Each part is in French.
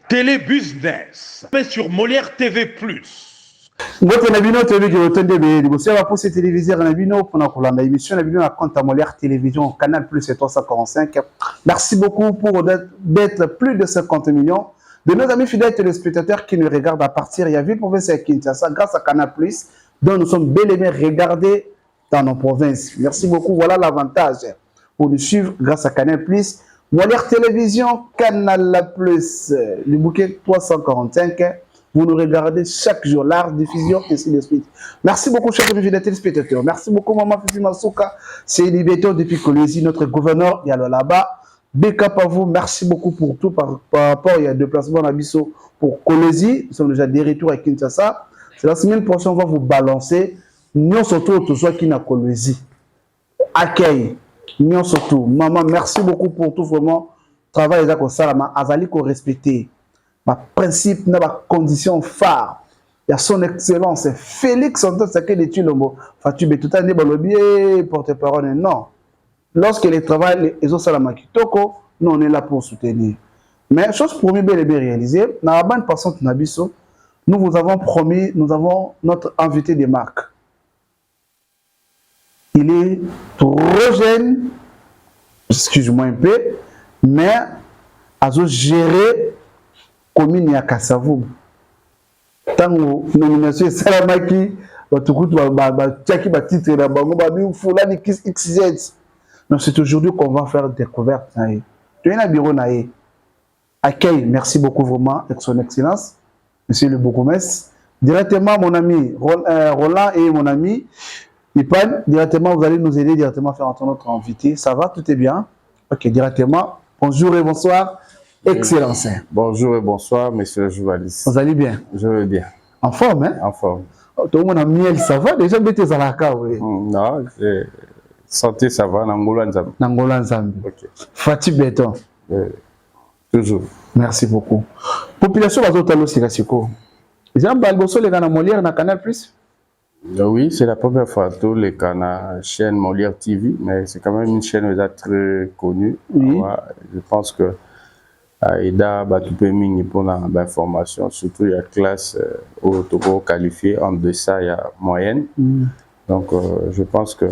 Télébusiness, mais sur Molière TV+. Ngote na bino tobi ki otonde be liboso ya poste téléviseur na bino pour na émission na bino na compte à Molière Télévision Canal Plus 345. Merci beaucoup pour d'être plus de 50 millions de nos amis fidèles téléspectateurs qui nous regardent à partir de ville province à Kinshasa grâce à Canal Plus dont nous sommes bel et bien regardés dans nos provinces. Merci beaucoup, voilà l'avantage pour nous suivre grâce à Canal Plus. Molière Télévision Canal Plus, le bouquet 345. Vous nous regardez chaque jour, l'art diffusion, ainsi de suite. Merci beaucoup, chers amis fidèles téléspectateurs. Merci beaucoup, Maman Fifi Masuka. C'est Libéto depuis Kolwezi, notre gouverneur. Il y a là-bas. Big up à vous. Merci beaucoup pour tout. Par rapport, il y a deux placements à Bisso pour Kolwezi. Nous sommes déjà des retours à Kinshasa. C'est la semaine prochaine, on va vous balancer. Nous, surtout, tout soit qui n'a Kolwezi. Accueil. Nous, surtout. Maman, merci beaucoup pour tout. Vraiment, travail, les accords, Salama. Azali, qu'on respecte. Ma principe, ma condition phare. Il y a son excellence. Félix Santos, c'est que des tulombo. Fatou Betouta, ne balobier, porte-parole. Non. Lorsque les travail, les autres salamaki toko, nous on est là pour soutenir. Mais chose promis, bel et bien réalisée, dans la bonne personne de Nabiso, nous vous avons promis, nous avons notre invité des marques. Il est trop jeune, excuse-moi un peu, mais à gérer commune ya Kasavubu. Tango nomination Salamaki, batukutu tchaki ba titre na bango ba bi fulani XZ. Donc c'est aujourd'hui qu'on va faire découverte na ye. Tu es na bureau na ye. Accueil, merci beaucoup vraiment avec son excellence monsieur le bourgmestre. Directement mon ami Roland et mon ami Ipan, directement vous allez nous aider directement à faire entendre notre invité. Ça va, tout est bien? OK, directement. Bonjour et bonsoir. Excellence. Bonjour et bonsoir, monsieur le journaliste. Vous allez bien? Je vais bien. En forme, hein? En forme. Tout le monde a miel, ça va? Déjà, mettez à la cave, oui. Non, santé, ça va. Nangola Nzambi. Nangola Nzambi. Ok. Fatih Béton. Toujours. Merci beaucoup. Population Bazotalo Sikasiko. Jean Balboso, les gars, Molière, na Canal Plus? Oui, c'est la première fois tous les canaux, chaîne Molière TV, mais c'est quand même une chaîne déjà très connue. Oui. Je pense que Aïda Batupeming pour l'information, surtout il y a classe au Togo qualifiée, en deçà il y a moyenne. Donc je pense que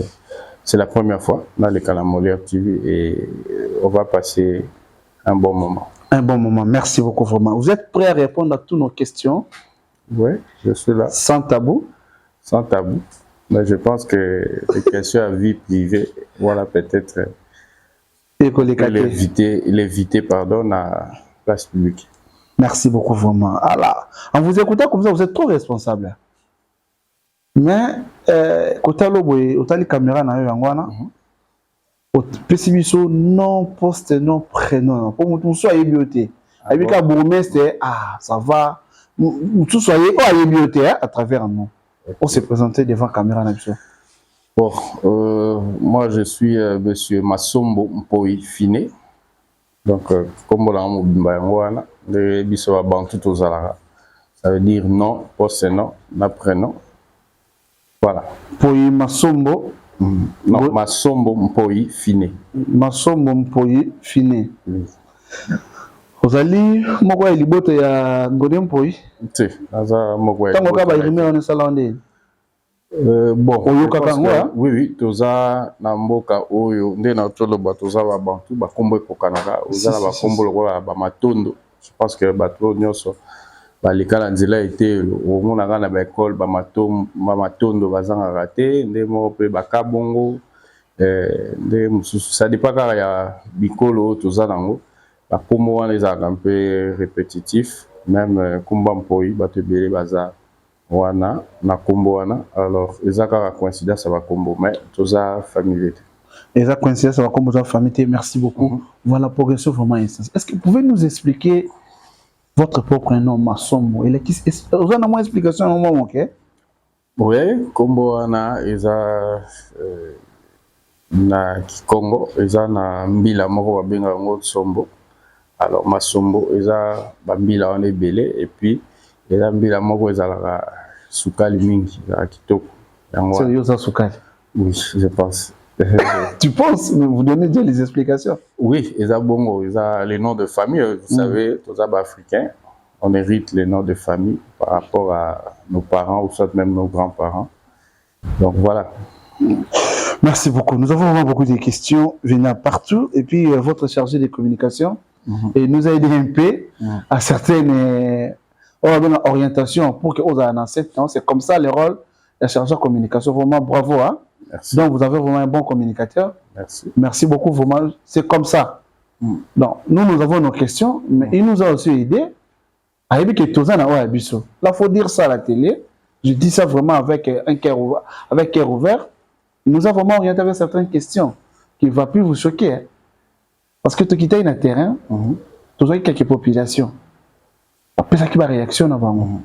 c'est la première fois dans les canaux Molière TV et on va passer un bon moment. Un bon moment, merci beaucoup vraiment. Vous êtes prêts à répondre à toutes nos questions? Oui, je suis là. Sans tabou? Sans tabou. Mais je pense que les questions à vie privée, voilà peut-être l'éviter pardon, à la place publique. Merci beaucoup vraiment. Alors, en vous écoutant comme ça, vous êtes trop responsable. Mais, quand vous avez les caméras, non poste, non prénom. Pour que vous soyez bioté. Avec un bourgmestre, ça va. Tout soyez bioté à travers nous. On s'est présenté devant la caméra. Bon, moi je suis monsieur Massombo Mpoi Fine. Donc, comme on l'a dit, ça veut dire non, poste non, prénom. Voilà. Mpoi Massombo. Non, Massombo Mpoi Fine. Massombo Mpoi Fine. Oui. Vous allez, moi, il y a Godem Mpoi. Si, moi, tant que vous avez un salon. Bon, oui, oui, toza na mboka oyo nde na toloba toza ba bantu ba kombo ko Canada, oza na ba kombo lokola ba matondo. Je pense que bato nyonso ba likala nzela été au mona na ba école ba matondo bazanga raté nde mo pe ba kabongo nde mususu ça dépend kaka ya bikolo toza nango ba kombo wana ezaka un peu répétitif même komba mpoi bato ebele baza wana na kombo wana alors ezaka coïncidence ba kombo mais toza familier. Eza coïncidence ba kombo za famille. Merci beaucoup. Voilà progression vraiment instance. Est-ce que vous pouvez nous expliquer votre propre nom Massombo? Il est vous avez une explication au moment OK? Oui, kombo wana eza na Kikongo eza na mbila moko babenga ngo Sombo. Alors Massombo eza ba mbila wana ebele et puis et là, mbila moko ezalaka sukali mingi ya kitoko. C'est yosa sukali. Oui, je pense. Tu penses? Mais vous donnez déjà les explications. Oui, eza bongo, eza les noms de famille, vous savez, tous les Africains, on hérite les noms de famille par rapport à nos parents ou soit même nos grands-parents. Donc voilà. Merci beaucoup. Nous avons vraiment beaucoup de questions venant partout. Et puis, votre chargé de communication et nous a aidé un peu à certaines orientations pour que vous en enseignez. C'est comme ça le rôle de chargé de communication. Vraiment, bravo. Hein? Merci. Donc, vous avez vraiment un bon communicateur. Merci. Merci beaucoup. Vraiment, c'est comme ça. Donc, nous avons nos questions, mais il nous a aussi aidé à aider que tous en a biso. Là, il faut dire ça à la télé. Je dis ça vraiment avec un cœur ouvert, avec cœur ouvert. Il nous a vraiment orienté avec certaines questions qui ne vont plus vous choquer. Hein. Parce que tu quittes un terrain, tu as quelques populations. Après ça, qui va réaction avant.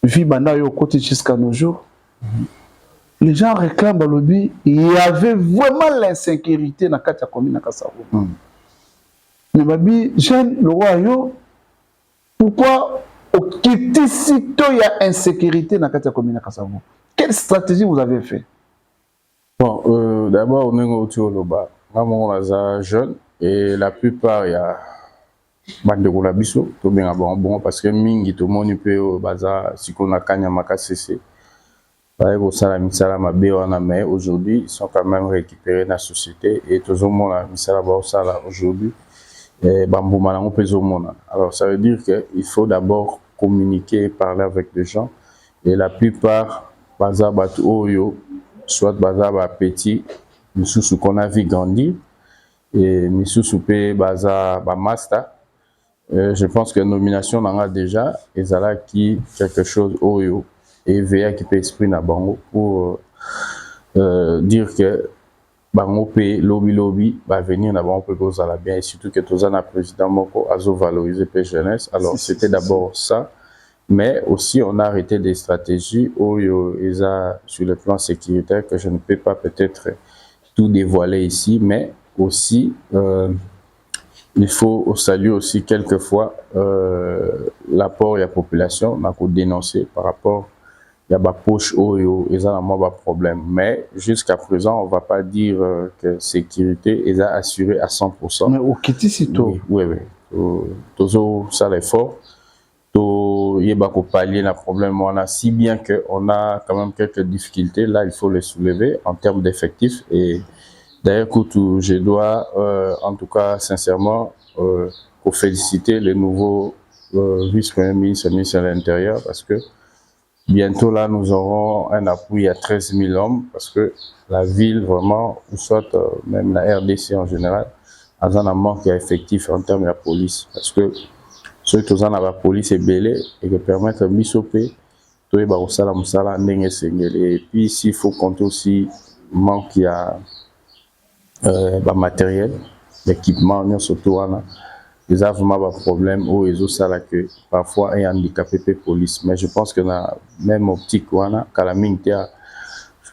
Vu banda au côté jusqu'à nos jours, les gens réclament dans le but, il y avait vraiment l'insécurité dans la commune de Kassavo. Mais babi, jeune, le roi yo, pourquoi au quitter sitôt il y a insécurité dans la commune de Kassavo? Quelle stratégie vous avez fait? Bon, d'abord, on est au Loba. On est jeune et la plupart, il y a bande de biso, tout bien bon parce que mingi tout le monde peut au bazar si on a kanya makasese. Mais aujourd'hui, ils sont quand même récupérés dans la société et tout le monde a aujourd'hui. Alors ça veut dire qu'il faut d'abord communiquer et parler avec les gens et la plupart bazar batu oyo soit bazar petit misusu qu'on a vu grandir et misusu pe bazar ba master. Je pense que nomination n'en a déjà et ça qui quelque chose oyo et VA qui peut esprit na bango pour dire que bango peut lobby va venir na bango pour ça bien et surtout que tous un président moko azo valoriser pe jeunesse. Alors c'était d'abord ça, mais aussi on a arrêté des stratégies oyo sur le plan sécuritaire que je ne peux pas peut-être tout dévoiler ici, mais aussi il faut saluer aussi quelquefois l'apport de la population, on a dénoncé par rapport il y a des poches oyo, ils ont un problème. Mais jusqu'à présent, on ne va pas dire que sécurité est assurée à 100%. Mais au Kiti Sito. Oui. Toujours ça l'effort. Il y a un pallier le problème. On a si bien qu'on a quand même quelques difficultés. Là, il faut les soulever en termes d'effectifs. Et d'ailleurs, je dois en tout cas sincèrement féliciter le nouveau vice-premier ministre, ministre de l'Intérieur, parce que bientôt là, nous aurons un appui à 13 000 hommes parce que la ville, vraiment, ou soit même la RDC en général, a un manque d'effectifs en termes de la police. Parce que ceux qui ont la police est belée et qui permettent de misoper, tout est barosala musala ndenge sengeli. Et puis ici, il faut compter aussi manque il y a matériel, l'équipement, surtout ils ont vraiment des problèmes où ils ont ça que parfois un handicapé peut police. Mais je pense que dans la même optique, je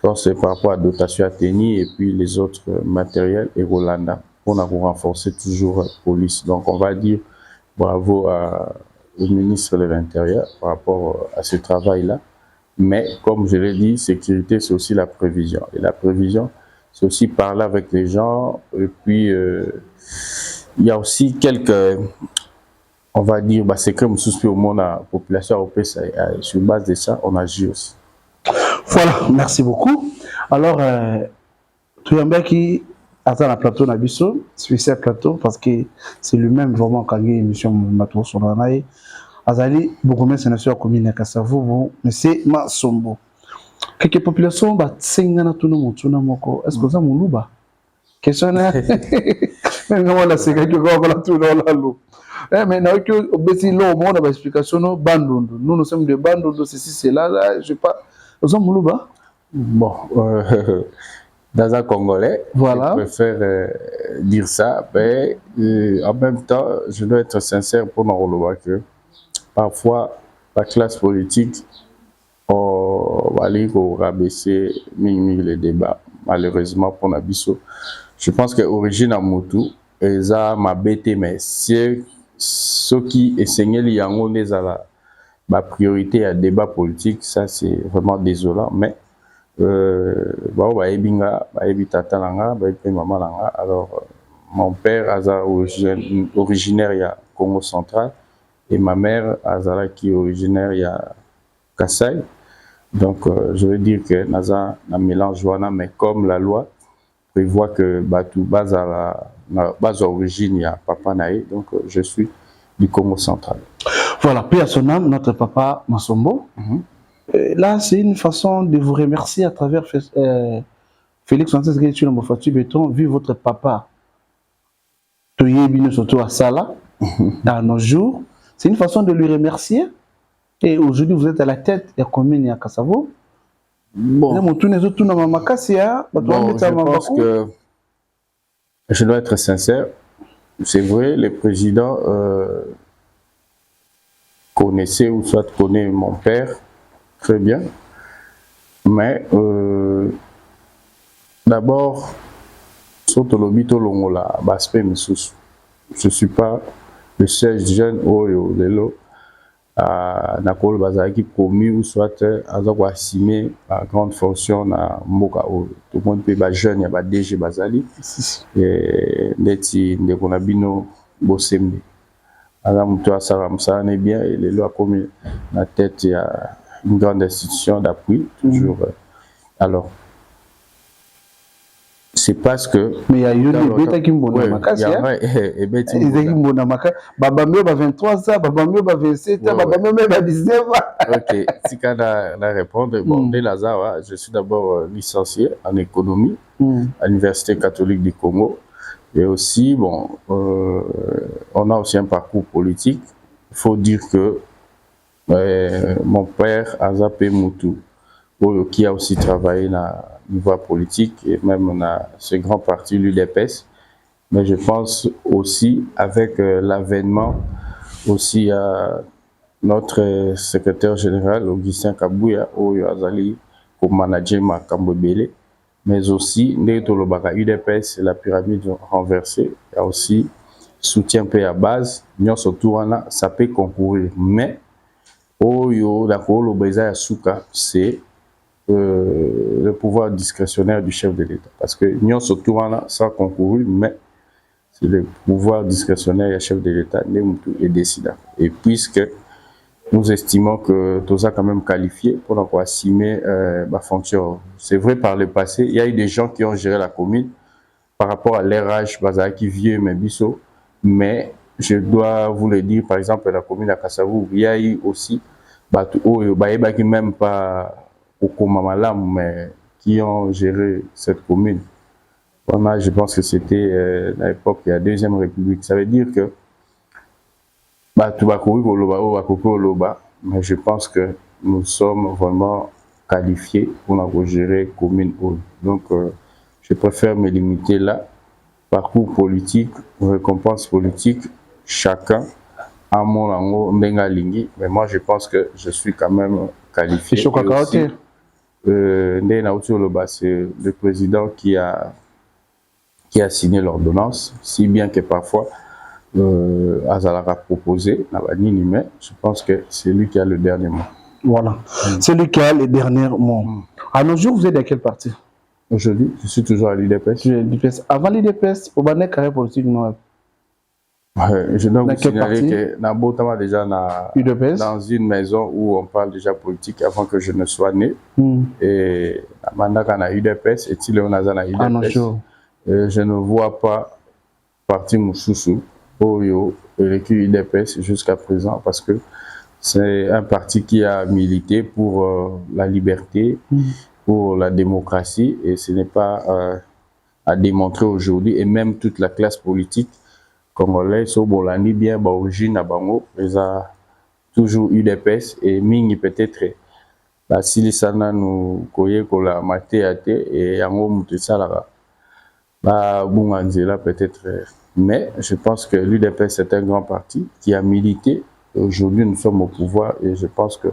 pense que c'est par rapport à la dotation à tenir et puis les autres matériels et Rolanda, on a renforcé toujours la police. Donc on va dire bravo au ministre de l'Intérieur par rapport à ce travail-là. Mais comme je l'ai dit, sécurité, c'est aussi la prévision. Et la prévision, c'est aussi parler avec les gens et puis il y a aussi quelques, on va dire, c'est comme si au monde la population européenne, sur base de ça, on agit aussi. Voilà, merci beaucoup. Alors, tu as qui attend la plateau Nabiso, spécial plateau, parce que c'est lui-même vraiment quand il y a une émission Matou sur l'anaï. Azali, beaucoup de sénateurs communes à Kassavo, mais c'est ma sombo. Quelques populations, Tsingana Tuno Mutuna Moko, est-ce que ça moulouba? Question là. Mais non, là, c'est quelque chose qu'on a tout dans la loi. Mais non, que obéissez l'eau, on a une explication, nous sommes des bandes, ceci, c'est là, je sais pas. Nous sommes Moulouba. Bon, dans un Congolais, voilà. Je préfère dire ça, mais en même temps, je dois être sincère pour Moulouba que parfois, la classe politique, on va aller rabaisser les débats, malheureusement pour Nabiso. Je pense que l'origine à Moutou, ils ont ma bête, mais ceux qui enseignent les yango la priorité à débat politique, ça c'est vraiment désolant. Mais alors mon père est originaire du Congo central et ma mère Azala qui est originaire il y a Kassai. Donc je veux dire que naza na mélange wana, mais comme la loi prévoit que batu bazala na base origine ya papa nae, donc je suis du Congo central. Voilà, paix à son âme, notre papa Massombo. Là, c'est une façon de vous remercier à travers Félix Francis Gaëtu Mofatu Béton, vu votre papa Toyébino surtout à Sala, dans nos jours. C'est une façon de lui remercier. Et aujourd'hui, vous êtes à la tête de la commune à Kassavo. Bon, je pense que je dois être sincère. C'est vrai, le président connaissait ou soit connaît mon père très bien. Mais d'abord, surtout l'obito longola, baspé misusu. Je ne suis pas le seul jeune oyo lelo. Nakolo bazaki promu ou soit azako assigné à grande fonction na mboka o tout le monde peut ba jeune ya ba DG bazali et neti ndeko na bino bosembe ala muto asala musana bien et lelo a commis na tête ya une grande institution d'appui toujours alors c'est parce que mais il y a eu des bêta qui m'ont makasi et bêta ils m'ont makasi baba mieux ba 23 ans baba mieux ba 27 ans baba mieux ba 19 ans. OK, si quand à répondre bon dès Lazare, je suis d'abord licencié en économie à l'Université catholique du Congo et aussi bon on a aussi un parcours politique. Il faut dire que mon père Azapé Moutou qui a aussi travaillé dans niveau politique et même dans ce grand parti l'UDPS, mais je pense aussi avec l'avènement aussi à notre secrétaire général Augustin Kabouya Oyo Azali pour manager Makambo Belé, mais aussi Ndetolobaka UDPS la pyramide renversée, il y a aussi soutien paix à base, nous surtout ça peut concourir, mais Oyo Dakolo Beza Yasuka c'est le pouvoir discrétionnaire du chef de l'État. Parce que nous surtout ça concourir, mais c'est le pouvoir discrétionnaire du chef de l'État et décidant. Et puisque nous estimons que tout ça quand même qualifié pour avoir assumer ma fonction. C'est vrai par le passé, il y a eu des gens qui ont géré la commune par rapport à leur âge, qui vieux mais biso. Mais je dois vous le dire, par exemple, la commune à Kassavou, il y a eu aussi qui même pas au Komamalam, mais qui ont géré cette commune. Vraiment, je pense que c'était à l'époque de la Deuxième République. Ça veut dire que tout va courir au Loba, mais je pense que nous sommes vraiment qualifiés pour gérer la commune. Donc, je préfère me limiter là. Parcours politique, récompense politique, chacun à mon lango Mbengalingi, mais moi je pense que je suis quand même qualifié. C'est le président qui a signé l'ordonnance, si bien que parfois Azalaka proposé, mais je pense que c'est lui qui a le dernier mot. Voilà, c'est lui qui a le dernier mot. À nos jours, vous êtes à quel parti? Aujourd'hui, je suis toujours à l'UDPS. Avant l'UDPS, vous avez une carrière politique noire. Je dois vous signaler que Nabotama déjà dans une maison où on parle déjà politique avant que je ne sois né. Et Mandaka na UDPS et Tileonaza na UDPS. Je ne vois pas parti Moussoussou, Oyo et UDPS jusqu'à présent parce que c'est un parti qui a milité pour la liberté, pour la démocratie et ce n'est pas à démontrer aujourd'hui et même toute la classe politique congolais so bolani bien ba origine à bango ils a toujours UDPS et mingi peut-être ba silisana nous koye ko la matéate et yango mutu sala ba bunganzela peut-être mais je pense que l'UDPS c'est un grand parti qui a milité aujourd'hui nous sommes au pouvoir et je pense que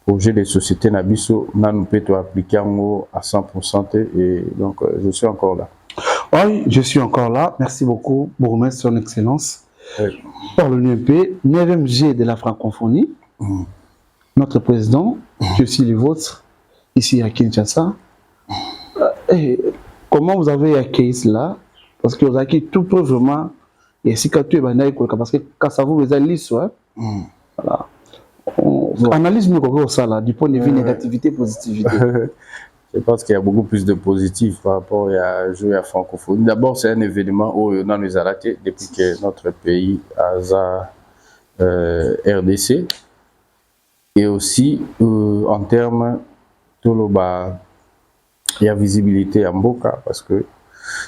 projet de société nabiso nous peut appliquer à 100% et donc je suis encore là. Oui, je suis encore là. Merci beaucoup, Bourgmestre, son excellence. Par l'UNP, 9e G de la francophonie, notre président, je suis le vôtre, ici à Kinshasa. Comment vous avez accueilli cela? Parce que vous avez accueilli tout vraiment, et si quand tu es parce que quand ça vous avez l'histoire, Voilà. On analyse mieux ça là, du point de vue négativité, positivité. Je pense qu'il y a beaucoup plus de positif par rapport à jouer à francophonie. D'abord, c'est un événement où on nous a raté depuis que notre pays a RDC. Et aussi, en termes, il y a visibilité à Mboka parce que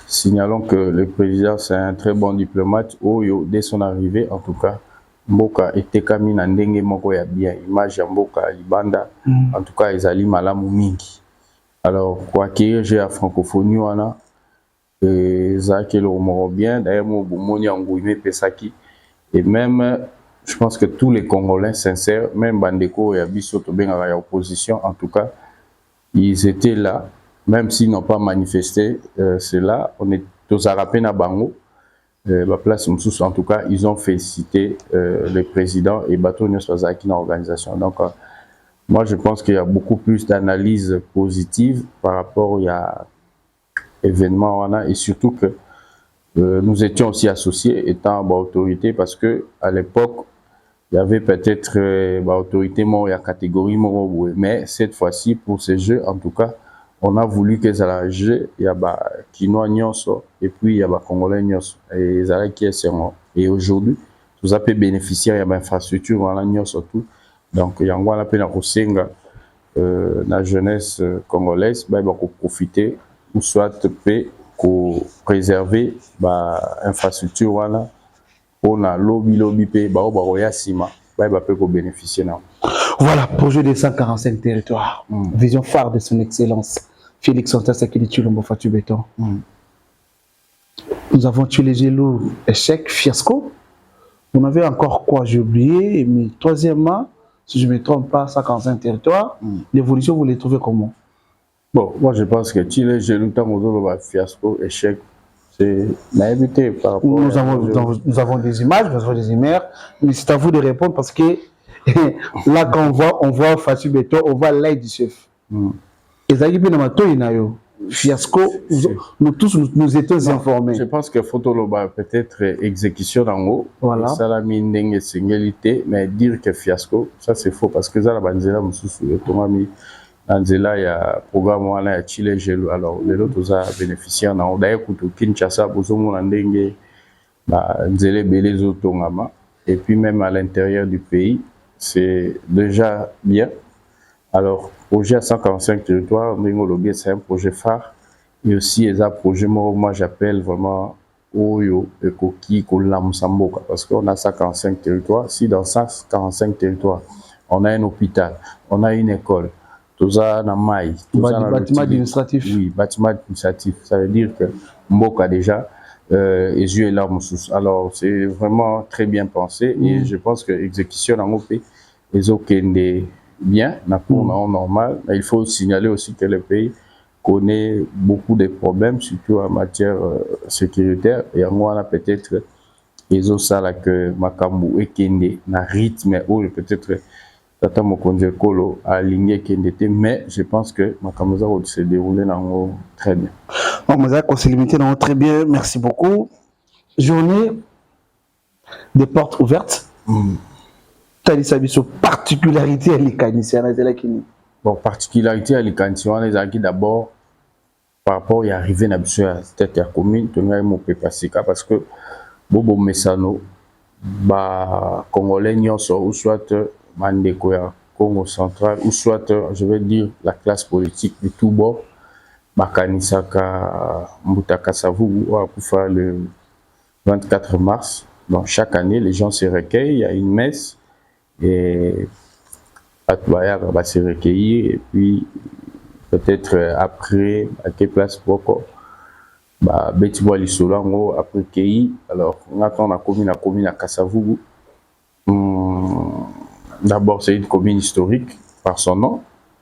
signalons que le président, c'est un très bon diplomate. Dès son arrivée, en tout cas, Mboka était comme une ndenge moko ya bien. Image ya Mboka, Libanda, en tout cas, ils allaient malamu mingi. Alors, pour acquérir j'ai la francophonie, ça qui le bien. D'ailleurs, et même, je pense que tous les Congolais sincères, même Bandeko et Abisso à l'opposition, en tout cas, ils étaient là, même s'ils n'ont pas manifesté, c'est là, on est tous à Bango, la place en tout cas, ils ont félicité le président et Bato Nyoswazaki dans l'organisation. Donc, moi, je pense qu'il y a beaucoup plus d'analyses positives par rapport à l'événement et surtout que nous étions aussi associés étant autorité parce que à l'époque, il y avait peut-être autorité il y a catégorie mais cette fois-ci pour ces jeux, en tout cas, on a voulu que ça jeu, il y a Kinois Nyonso et puis il y a Congolais Nyonso et ça qui est et aujourd'hui, tout ça peut bénéficier il y a infrastructure voilà Nyonso tout. Donc, il y a un peu de la jeunesse congolaise, il va profiter ou soit pour préserver l'infrastructure pour la lobby bénéficier. Voilà, projet des 145 territoires, vision phare de son excellence, Félix Antoine Tshisekedi Tshilombo Fatou Béton. Nous avons tué les élus, échec, fiasco. On avait encore quoi, j'ai oublié, mais troisièmement, si je ne me trompe pas, 145 territoires, l'évolution, vous les trouvez comment? Bon, moi je pense que Chile, j'ai lu le fiasco, échec, c'est naïveté par rapport nous avons des images, nous avons des images, mais c'est à vous de répondre parce que là, quand on voit Fatou Béton, on voit l'aide du chef. Et ça, fiasco, nous tous nous étions informés. Je pense que Fotoloba peut-être exécution en haut, voilà. Ça la mine singalité, mais dire que fiasco, ça c'est faux parce que ça la banzela mususu tomami banzela il y a programme wala ya Chile gelo alors les autres a bénéficié en haut d'ailleurs kuto Kinshasa bozomo na ndenge ba nzele belé zotongama et puis même à l'intérieur du pays, c'est déjà bien. Alors, projet à 145 territoires, c'est un projet phare. Et aussi, il y a un projet, moi j'appelle vraiment Oyo et Koki Kolam Samboka. Parce qu'on a 145 territoires. Si dans 145 territoires, on a un hôpital, on a une école, tout ça dans Maï, tout ça dans bâtiment administratif. Oui, bâtiment administratif. Ça veut dire que Mboka déjà, et yeux et larmes sous. Alors, c'est vraiment très bien pensé. Et je pense que l'exécution en OP, les OKND, bien, normal, mais il faut signaler aussi que le pays connaît beaucoup de problèmes, surtout en matière sécuritaire. Et moi, peut-être, les autres salles que Makambu et Kende, na rythme, ou peut-être Tata Mokonje Kolo a aligné Kende, mais je pense que Makambu se déroulé très bien. On s'est limité très bien, merci beaucoup. Journée des portes ouvertes. Particularité à l'Ikanisi, bon, particularité à l'Ikanisi, on les a dit d'abord par rapport à l'arrivée à cette commune, on a eu passé parce que Bobo Messano, Congolais, ou soit Mandeko Congo central, ou soit, je vais dire, la classe politique de tout bord, Bakanisaka Mbutaka Savu, le 24 mars. Donc chaque année, les gens se recueillent, il y a une messe. Et Atbaya va se recueillir et puis peut-être après à quelle place pourquoi Betiboa Lissolango après Kei alors on attend la commune à Kasavubu. D'abord c'est une commune historique par son nom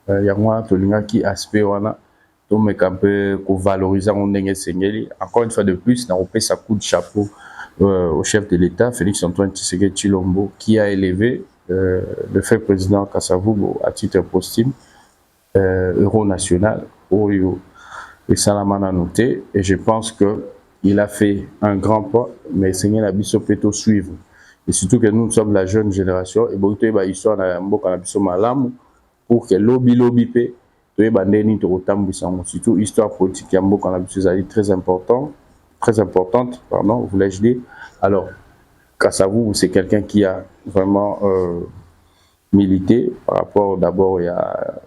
il y a moi qui aspect wana donc un peu pour valoriser encore une fois de plus on paie sa coup de chapeau au chef de l'État Félix Antoine Tshisekedi Tshilombo qui a élevé le fait président Kasavubu à titre posthume euro national et Salamana noté et je pense que il a fait un grand pas mais Seigneur Abisso peut suivre et surtout que nous sommes la jeune génération et beaucoup de histoire na mboka na biso malamu pour que lobby pe to ba ndeni to otambisa surtout histoire politique ya mboka na biso est très importante pardon voulais-je dire. Alors Kasavubu c'est quelqu'un qui a vraiment milité par rapport d'abord il y a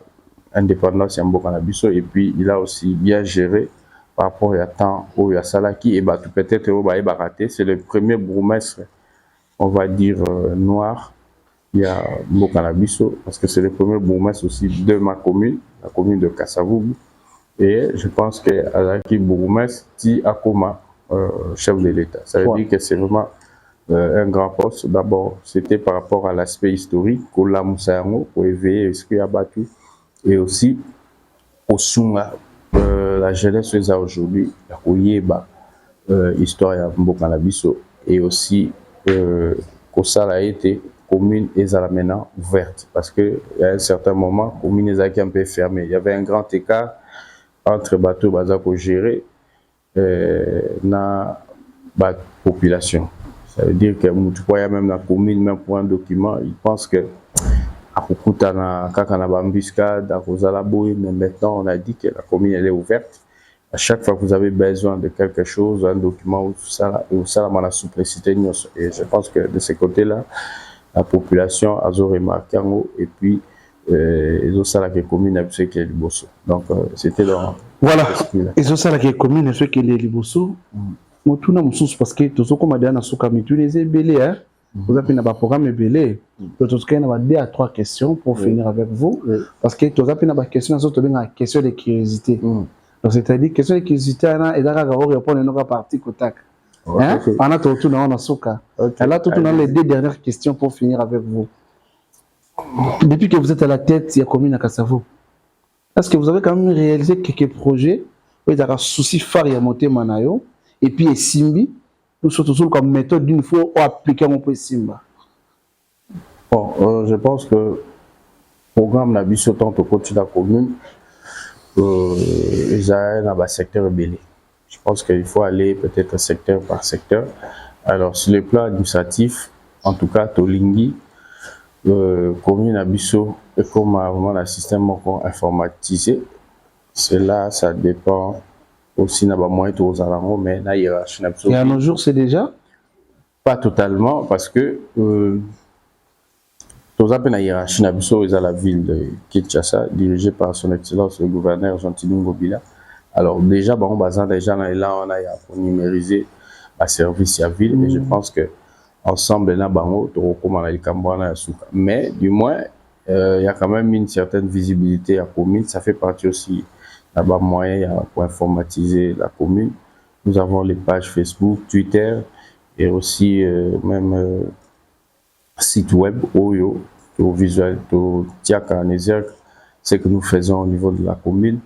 indépendance ya mboka na biso et puis il a aussi bien géré par rapport à temps où il y a Salaki et peut-être c'est le premier bourgmestre on va dire noir il y a Mokanabiso parce que c'est le premier bourgmestre aussi de ma commune, la commune de Kasavubu. Et je pense que Alaki bourgmestre ti Akoma chef de l'État. Ça veut dire que c'est vraiment un grand poste. D'abord, c'était par rapport à l'aspect historique, au Lamoussango, pour éveiller l'esprit abattu, et aussi au Sunga, la jeunesse aujourd'hui, la Koyeba, histoire ya Mokanabiso, et aussi Kosala a été commune et maintenant ouverte parce que il y a un certain moment commune est un peu fermée. Il y avait un grand écart entre bateau bazako géré na population. Ça veut dire que tu vois même la commune même pour un document, il pense que à Kukutana kakana bambuscade à Rosalabo, mais maintenant on a dit que la commune elle est ouverte. À chaque fois que vous avez besoin de quelque chose, un document ou tout ça, la souplicité. Et je pense que de ce côté-là, la population a remarqué et puis ils ont ça la commune a qui est Liboso. Donc c'était dans voilà. Ils ont ça la commune ce qui est Liboso. Moi tout n'a parce que tout ce qu'on m'a dit na souka mitunisé belé hein. Vous avez un programme belé. Tout ce qu'on a 2 à 3 questions pour finir avec vous parce que tout avez une question sur la question de curiosité. Donc c'est-à-dire question de curiosité et là répondre à partie contact. Hein? On a tout dans la souka. Là tout dans les 2 dernières questions pour finir avec vous. Depuis que vous êtes à la tête, il y a commune à Kassavo. Est-ce que vous avez quand même réalisé quelques projets où il y a un souci phare à monter Manayo et puis Simbi, nous sommes toujours comme méthode d'une fois ou appliquer mon peu Simba. Bon, je pense que le programme n'a pas autant au côté de la commune. Ils ont un secteur belé. Je pense qu'il faut aller peut-être secteur par secteur. Alors sur le plan administratif, en tout cas Tolingi, commune Abisso et comme vraiment un système informatisé, cela ça dépend aussi n'a pas moins aux alentours, mais là il y a nos jours c'est déjà pas totalement parce que tous appels à hiérarchie Nabiso est à la ville de Kinshasa, dirigée par son excellence le gouverneur Jean-Tini Ngobila. Alors déjà bon bazar déjà là on a pour numériser la service à ville, mais je pense que ensemble là bango to recommande le Cambouana Souka. Mais du moins il y a quand même une certaine visibilité à commune, ça fait partie aussi là-bas moyen pour informatiser la commune. Nous avons les pages Facebook, Twitter et aussi même site web Oyo, au visuel, au Tiaka ce que nous faisons au niveau de la commune.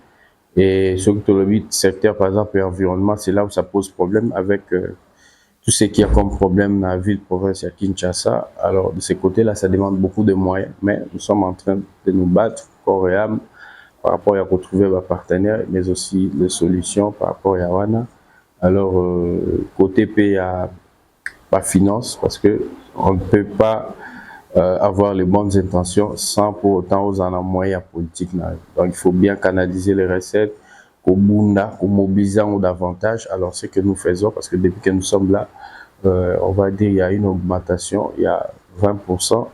Et surtout le secteur par exemple et environnement, c'est là où ça pose problème avec tout ce qu'il y a comme problème dans la ville, province à Kinshasa. Alors de ce côté-là, ça demande beaucoup de moyens, mais nous sommes en train de nous battre corps et âme par rapport à retrouver nos partenaires, mais aussi les solutions par rapport à Wana. Alors, côté pays, pas finance, parce que on ne peut pas avoir les bonnes intentions sans pour autant aux en moyens politiques. Donc, il faut bien canaliser les recettes, qu'au Bunda, qu'au mobilisant ou davantage. Alors, ce que nous faisons, parce que depuis que nous sommes là, on va dire il y a une augmentation, il y a 20%.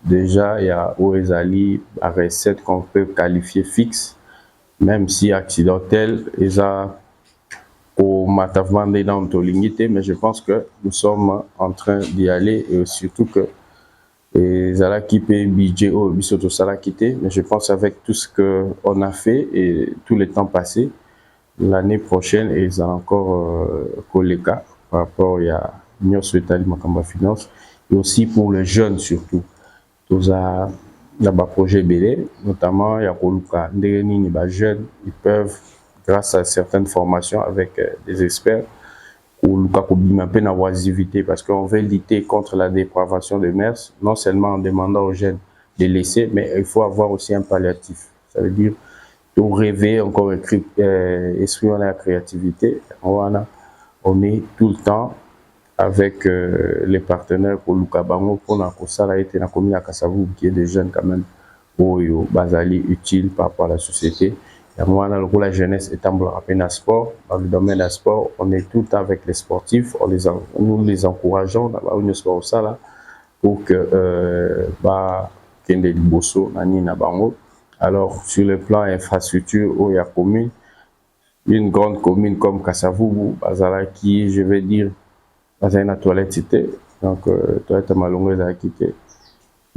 Déjà, il y a Oezali à recette qu'on peut qualifier fixe, même si accidentel, ils ont au matavement dans limité, mais je pense que nous sommes en train d'y aller et surtout que les ala qui paient budget au bisoto sala quitté, mais je pense avec tout ce que on a fait et tout le temps passé, l'année prochaine ils ont encore collègues par rapport à Union Suétali Makamba Finance et aussi pour les jeunes surtout. Tous à là-bas projet belé, notamment il y a Koluka, les jeunes, ils peuvent grâce à certaines formations avec des experts ou la oisivité parce qu'on veut lutter contre la dépravation des mers, non seulement en demandant aux jeunes de laisser, mais il faut avoir aussi un palliatif. Ça veut dire tout rêver, encore exprimer la créativité. On est tout le temps avec les partenaires pour Lukabango, pour la Kosala et la commune à Kassavou, qui est des jeunes quand même, Oyo, Bazali, utile par rapport à la société. Et moi, dans le rôle de la jeunesse étant dans sport, dans le domaine du sport, on est tout le temps avec les sportifs, nous les encourageons dans la sport ça là, pour que Kende Liboso, Nani Nabango. Alors, sur le plan infrastructure, où il y a commune, une grande commune comme Kassavou, Bazala, qui, je vais dire, dans une toilette cité, donc toilette malongouée à quitter.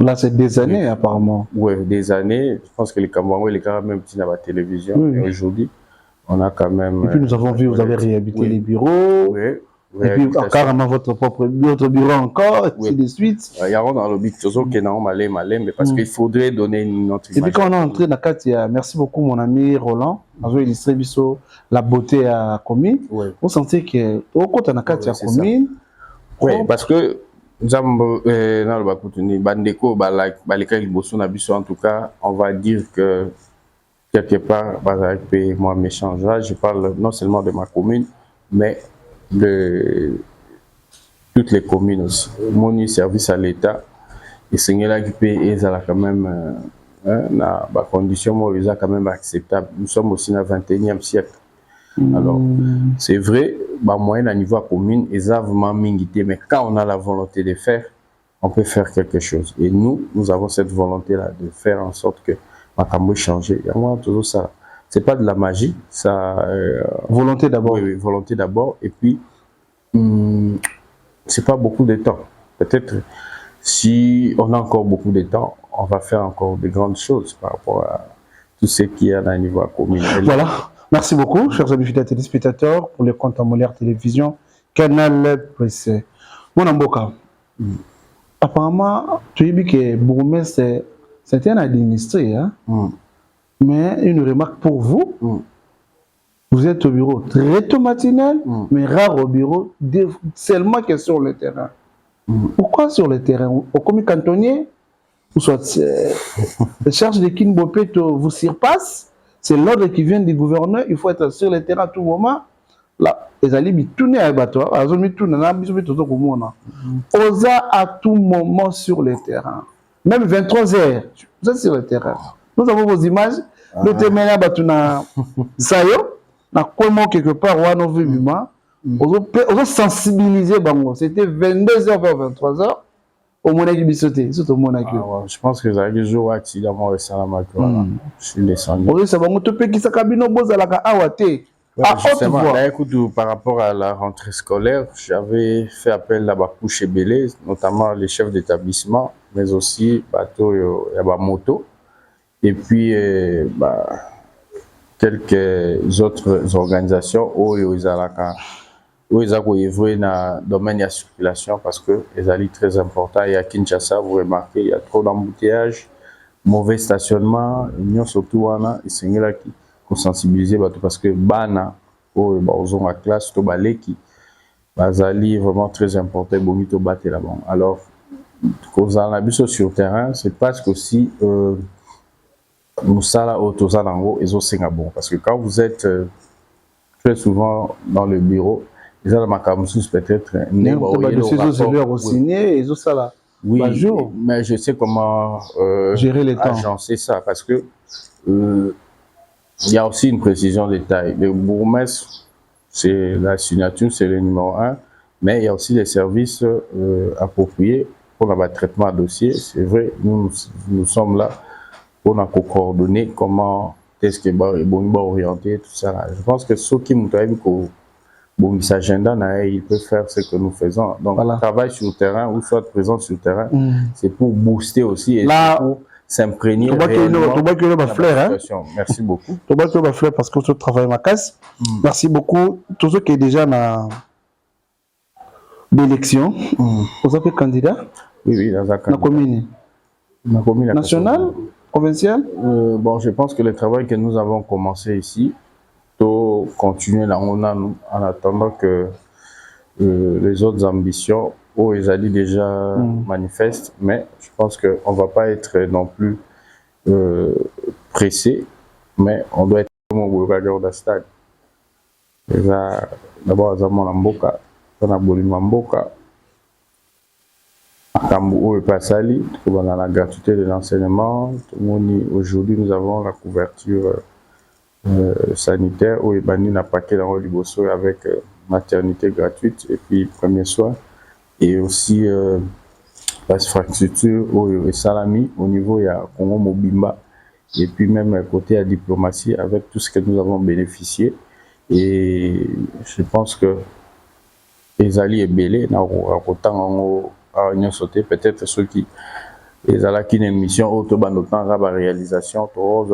Là, c'est des années, apparemment. Oui, des années. Je pense que les Camerounais, les gars, même petit dans la télévision. Oui. Aujourd'hui, on a quand même. Et puis, nous avons vu, vous avez réhabilité les bureaux. Oui. Et puis, carrément, votre bureau encore, et ainsi de suite. Il y a dans le but, qui est malin, mais parce qu'il faudrait donner une autre image. Et puis, quand on est entré dans la Katia, merci beaucoup, mon ami Roland. On a illustré la beauté à la commune. Vous sentez que, au côté de la Katia commune. Oui, parce que. En tout cas, on va dire que quelque part, moi méchant, je parle non seulement de ma commune, mais de toutes les communes aussi. Mon service à l'État, et c'est là qui paye quand même na condition quand même acceptable. Nous sommes aussi dans le 21e siècle. Alors, c'est vrai, moyen à niveau commune, ils ont vraiment mingité, mais quand on a la volonté de faire, on peut faire quelque chose. Et nous avons cette volonté-là de faire en sorte que Makambo change. Et moi, toujours ça, c'est pas de la magie, ça. Volonté d'abord. Oui, volonté d'abord. Et puis, c'est pas beaucoup de temps. Peut-être, si on a encore beaucoup de temps, on va faire encore de grandes choses par rapport à tout ce qu'il y a dans le niveau commune. Voilà. Merci beaucoup, chers amis fidèles téléspectateurs, pour le compte à Molière Télévision, Canal Plus. Mon Amboka, apparemment, tu as dit que Bourgmestre, c'était un administré, hein? Mais une remarque pour vous, vous êtes au bureau très tôt matinal, mais rare au bureau, seulement que sur le terrain. Pourquoi sur le terrain? Au commis cantonnier, ou soit les charges de Kinbopeto vous surpassent? C'est l'ordre qui vient du gouverneur, il faut être sur le terrain à tout moment. Là, les alibis tournent à Batoire, à tout moment sur le terrain. Même 23 heures, vous êtes sur le terrain. Nous avons vos images. Le terrain à Batuna, Sayo, na comment quelque part, on a vu, on a sensibilisé, c'était 22h vers 23h. Au Monaco bisoté, surtout au Monaco. Je pense que ça jour accident moi ça la je suis descendu. Oui, ça va monter qui ça cabine boza la awate. Écoute, par rapport à la rentrée scolaire, j'avais fait appel là-bas pour chez Belé, notamment les chefs d'établissement, mais aussi bateau y a moto et puis quelques autres organisations où ils ont où ils ont évolué dans le domaine de la circulation parce que les alliés très importants. Et à Kinshasa, vous remarquez, il y a trop d'embouteillages, mauvais stationnement, nous surtout, ils sont là qui sensibilisent parce que Bana, ils ont la classe, tout balé qui, les alliés vraiment très important, ils ont battu là-bas. Alors, quand vous avez sur le terrain, c'est parce que aussi, nous sommes là, ils ont bon. Parce que quand vous êtes très souvent dans le bureau, ils ont ma camusous peut-être. Oui, mais je sais comment gérer les temps. Agencer ça parce que il y a aussi une précision de taille. Le bourgmestre, c'est la signature, c'est le numéro 1, mais il y a aussi les services appropriés pour le traitement de dossier. C'est vrai, nous sommes là pour coordonner comment est-ce que bon orienté tout ça. Je pense que ceux qui m'ont bon, cet agenda, il peut faire ce que nous faisons. Donc, voilà. Travail sur le terrain ou soit présent sur le terrain, c'est pour booster aussi et pour s'imprégner. Merci beaucoup. Parce que tu travailles ma casse. Merci beaucoup. Tous ceux qui sont déjà dans l'élection, vous avez candidat? Oui, dans la commune. Nationale? Provinciale? Bon, je pense que le travail que nous avons commencé ici, continuer là en attendant que les autres ambitions ils allaient déjà manifestent, mais je pense qu'on ne va pas être non plus pressé, mais on doit être comme au regard de stade. D'abord, à Zamon Mboka, On a bolima mboka. Dans la gratuité de l'enseignement. Aujourd'hui, nous avons la couverture sanitaire où il a paquet dans le Liboso avec maternité gratuite et puis premier soin. Et aussi l'infrastructure au Salami au niveau il y a Congo Mobimba. Et puis même côté la diplomatie avec tout ce que nous avons bénéficié. Et je pense que les alliés belés n'ont autant peut-être ceux qui les alliés qui une émission auto temps la réalisation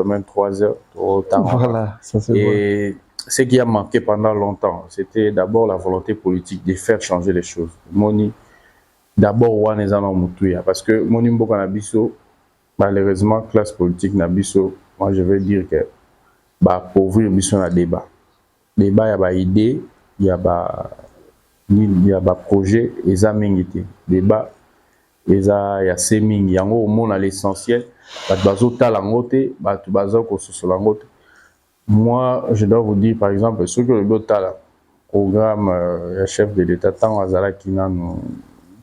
même 3 heures autant. Voilà, ça c'est et bon. Ce qui a manqué pendant longtemps, c'était d'abord la volonté politique de faire changer les choses. Moni d'abord on est en Moutuya parce que Moni Mboka Nabiso malheureusement classe politique Nabiso, moi je vais dire que bah pour ouvrir mission à débat il y a des idées, il y a des projets, il y a des débat, il y a des il y a au monde à l'essentiel, moi je dois vous dire par exemple ce que le programme chef de l'État tant Azala qui est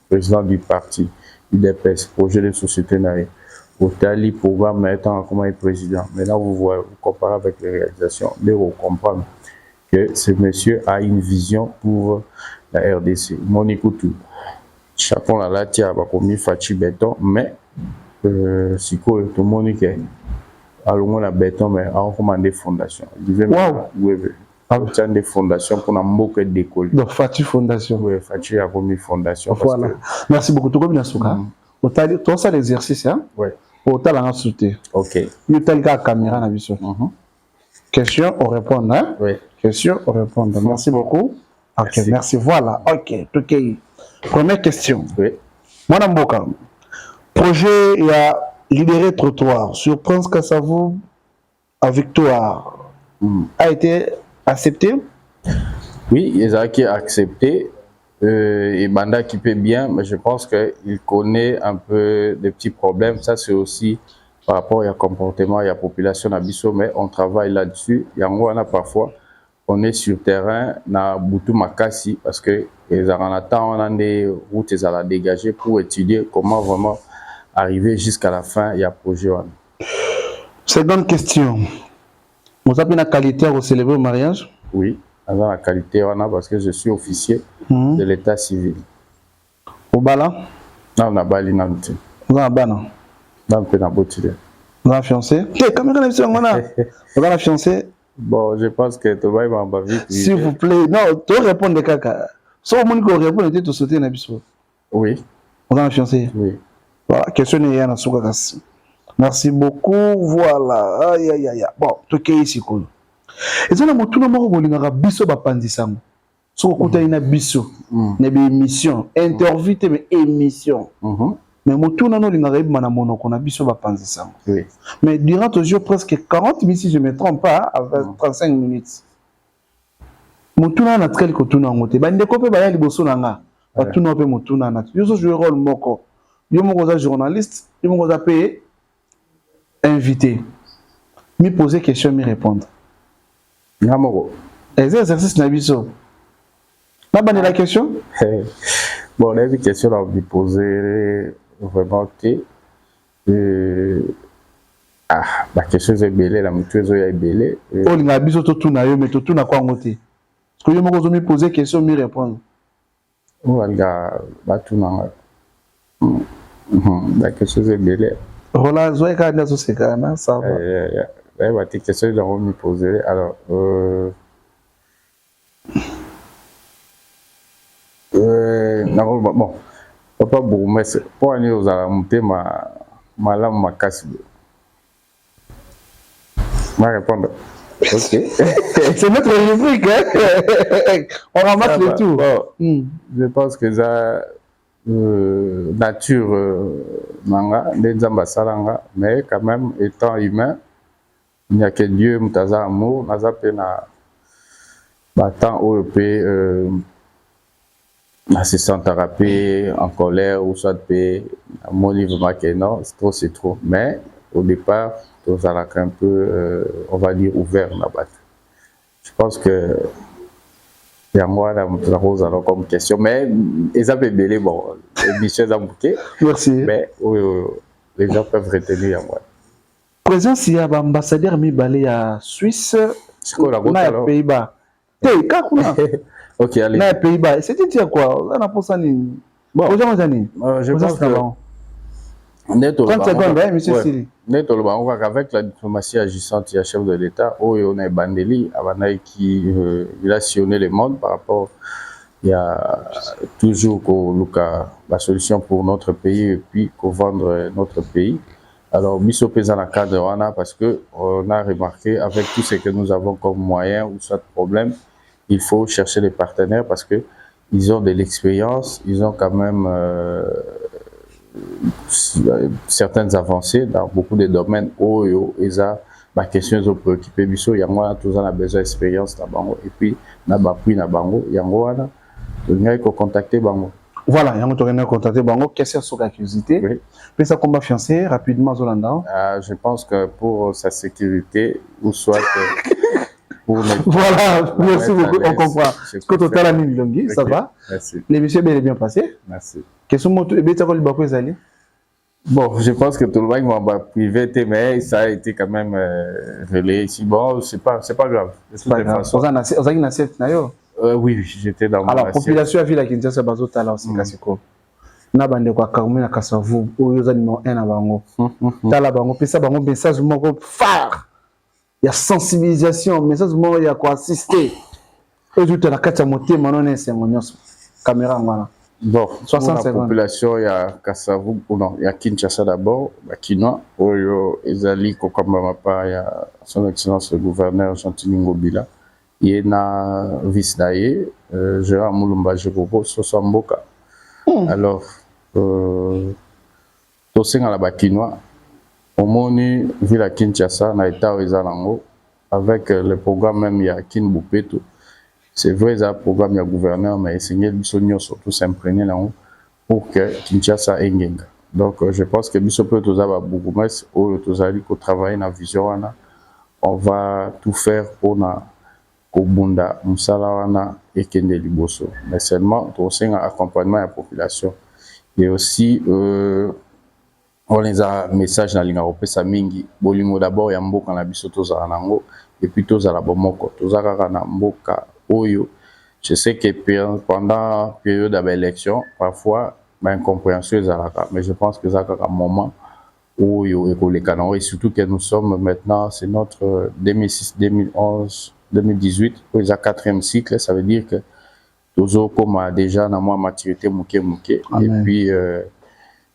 président du parti UDPS projet de société au Tali programme étant comme président. Maintenant vous voyez vous comparez avec les réalisations, vous comprenez que ce monsieur a une vision pour la RDC. Mon écoute, chacun la latia va commis Fachi béton, mais si tout le monde qui a le béton, mais a recommandé fondation. Il veut des fondations pour un mot que d'école. Donc Fachi Fondation. Oui, Fachi a commis fondation. Voilà. Merci beaucoup. Tout comme bien sûr. Tout ça l'exercice, hein? Oui. Autant la sauter. Ok. Il y a tel cas caméra na vision. Question, on répond, hein? Oui. Question, on répond. Merci beaucoup. Ok, merci. Voilà. Ok. Première question. Oui. Madame Boka, projet, il y a libéré trottoir sur Prince Kassavou à Victoire. A été accepté? Oui, il a été accepté. Et Banda qui peut bien, mais je pense qu'il connaît un peu des petits problèmes. Ça, c'est aussi par rapport au comportement et à la population d'Abisso, mais on travaille là-dessus. Il y a parfois, on est sur terrain, na Boutou Makassi, parce que les on a des routes à dégager pour étudier comment vraiment arriver jusqu'à la fin. Il y a projet. Seconde question. Vous avez une qualité à célébrer le mariage? Oui, dans la qualité, parce que je suis officier de l'état civil. Au Bala? Non, on a Bali, non. Vous avez un Bana? Non, on a Botile. Vous avez fiancé? Comment on a fait? Vous avez fiancé? Bon, je pense que tu vas y vite. S'il vous plaît, non, tu réponds de caca. Soit au monde qui répond, tu te sauter un épisode. Oui. Vous avez fiancé? Oui. Voilà, question n'est rien à Soukakas. Merci beaucoup, voilà. Aïe, aïe, aïe. Bon, tout est ici, cool. Et ça, tout le monde a biso bapandisang. Si on a une biso, une émission, interview, mais émission. Mais tout le monde a biso bapandisang. Mais durant toujours presque 40 minutes, si je ne me trompe pas, avec 35 minutes. Motuna na très ko tuna ngote bande ko pe ba ya liboso na nga batuna pe motuna na yo so jouer rôle moko yo moko za journaliste yo moko za pe invité mi poser question mi répondre namoko exercice na biso na bande la question bon la question à vous poser vraiment la question est belle la mutuezo ya belle o linga biso to tuna yo mais to tuna kwa ngote parce que yo moko zo mi poser question mi répondre Ouanga batuna la question est belle voilà zo ka na so sekana ça va la question là on me poser alors bon papa bourgmestre pour aller aux alamutema malam makasi ma répondre. Ok. C'est notre rubrique, hein? On ramasse le tout. Bon, je pense que ça, nature, manga, mais quand même, étant humain, il n'y a que Dieu, Moutaza amour, Naza Pena, battant au EP, se sent thérapie, en colère, ou soit paix, mon livre marqué, non, c'est trop. Mais au départ, tout ça un peu, on va dire, ouvert là-bas. Je pense que yango wana moto nakozala comme question mais eza mpe ebele bon émission eza moke merci mais les gens peuvent retenir yango wana présence ya baambassadeur mibale ya Suisse na ya Pays-Bas te kakuna ok allez na ya Pays-Bas c'était dire quoi on a pensé nini bon aux gens nini je pense que 30 secondes hein monsieur Sili net avec la diplomatie agissante du chef de l'État on a bandeli qui il a sillonné le monde par rapport il y a toujours la solution pour notre pays et puis qu'on vendre notre pays. Alors biso pesa na cadre wana parce que on a remarqué avec tout ce que nous avons comme moyen ou soit problème, il faut chercher des partenaires parce que ils ont de l'expérience, ils ont quand même certaines avancées dans beaucoup de domaines où ils ont ma question ils ont préoccupé biso yango wana tous on a besoin d'expérience na bango et puis na bapui na bango yango wana il faut contacter bango. Voilà, il y a un contacter bango question sur la curiosité. Oui. Puis ça combat fiancé rapidement Zolanda. Je pense que pour sa sécurité ou soit pour notre voilà, merci beaucoup, on comprend. Que total a mis longi, ça va. Merci. L'émission est bien passée. Merci. Question moto et bêta quoi les zali. Bon, je pense que tout le monde m'a privé, mais ça a été quand même relayé ici. Bon, c'est pas grave. C'est pas grave. On a une assiette nayo. Oui, j'étais dans ma alors, population a vu la Kinshasa bazo tala aussi kasiko. Na bande kwa Karume na Kasavu, oyo za numéro 1 na bango. Tala bango, pesa bango message moko phare. Il y a sensibilisation, message moko ya ko assister. Oyo tu la kata motema non esengo nyonso. Caméra ngwana. Bon, 60 secondes. La population il y a Kasavu ou non, il y a Kinshasa d'abord, ba Kinois, oyo ezali ko kamba pa ya son excellence le gouverneur Jean-Tini Ngobila. Il y a vice d'ailleurs, Gérard Moulumba Jérôme, Sosomboka. Alors, tout ce qui est la Kinois, au monde, vu la Kinshasa, na état Oizalango, avec le programme même, il y a Kin Boupeto. C'est vrai, il y a un programme, il y a gouverneur, mais il y a des surtout s'imprégner là pour que Kinshasa ait une. Donc, je pense que Bissot peut tous avoir beaucoup plus, ou tous aller travailler dans la vision, on va tout faire pour na Kobunda, Moussalawana et Kende Liboso. Mais seulement, on a un accompagnement à la population. Et aussi, on les a un message dans l'Ingaropé Samingi. Bolingo d'abord, il y a Mboka na biso toza nango, et puis toza la bomoko, toza kaka na Mboka Oyo. Je sais que pendant la période d'élection, parfois, incompréhension est là. Mais je pense que c'est un moment où il y a les canons. Et surtout que nous sommes maintenant, c'est notre 2006, 2011, 2018, pour le quatrième cycle, ça veut dire que toujours comme déjà dans ma maturité mouké. Et puis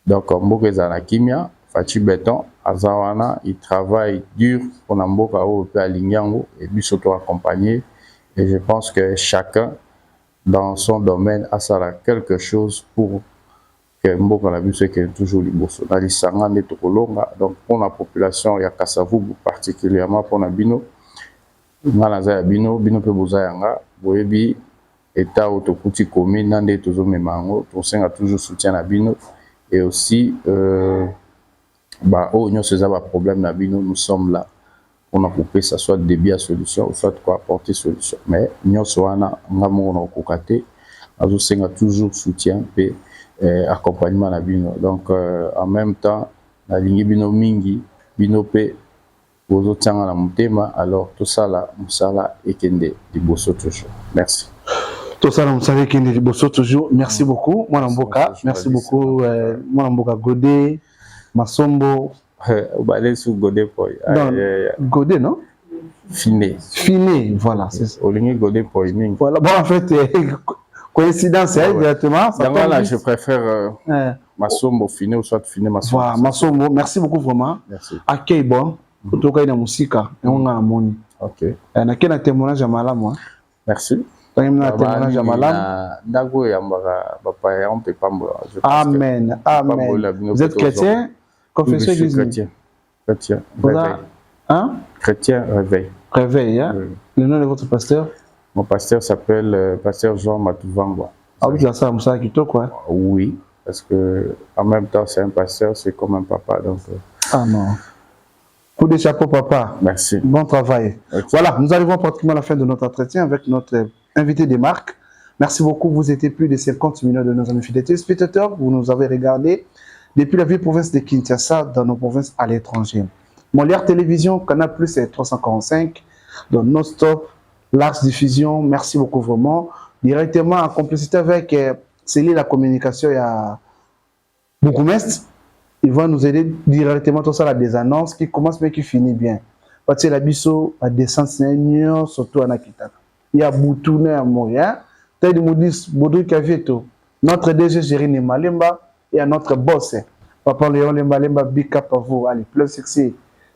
donc Mboka Zana Kimia, Fachi Béton, Azawana, il travaille dur pour Mboka au peu à Linyango et puis surtout accompagné. Et je pense que chacun dans son domaine a ça quelque chose pour que Mboka la buse qui est toujours liboso. Dans les sangan de Tokolonga, donc pour la population, il y a Kasavu particulièrement pour Nabino. Ngalaza bino pe bozayanga boyebi état autocuti commune nande toujours memango to senga toujours soutien na bino et aussi ba o nyo ces ba problème na bino nous sommes là on a coupé ça soit début à solution soit quoi apporter solution mais nyo soana ngamo na kokate azo senga toujours soutien et accompagnement na bino donc en même temps na lingi bino mingi bino pe aux autres la mutema alors tout ça là musala et kende liboso toujours merci tout ça là musala et kende liboso toujours merci beaucoup mwana mboka merci beaucoup mwana mboka Godé Masombo balé sous Godé pour Godé non Finé voilà c'est ça Olingi Godé pour voilà bon en fait coïncidence exactement ça là je préfère Masombo Finé ou soit Finé Masombo voilà Masombo merci beaucoup vraiment merci accueil bon kutoka ina musika ngonga na moni OK na kena témoignage ya malamu merci na témoignage ya malamu ndago ya mbaka papa ya on peut pas amen amen vous êtes chrétien confesseur église chrétien hein chrétien réveil hein le nom de votre pasteur mon pasteur s'appelle pasteur Jean Matuvangwa ah vous ça musa kitoko hein oui parce que en même temps c'est un pasteur c'est comme un papa donc ah non. Coup de chapeau, papa. Merci. Bon travail. Okay. Voilà, nous arrivons pratiquement à la fin de notre entretien avec notre invités des marques. Merci beaucoup, vous étiez plus de 50 millions de nos amis fidèles téléspectateurs. Vous nous avez regardé depuis la ville province de Kinshasa dans nos provinces à l'étranger. Molière Télévision, Canal Plus et 345, dans non-stop, large diffusion. Merci beaucoup vraiment. Directement en complicité avec Céline la communication et Bourgmestre. Ils vont nous aider directement tout ça là des annonces qui commencent mais qui finit bien. Parce que la biso a descendre surtout en Akitaka. Il y a Boutoune à Moya, Taïd Moudis Boudou Kavieto, notre DG Jérémy Malemba et à notre boss Papa Léon Lemba big up à vous. Allez, plus sexy.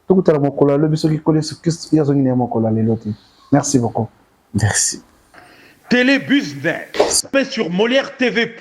Tout le monde le biso qui connaît ce que il y a les lotis. Merci beaucoup. Merci. Télé Business, sur Molière TV+.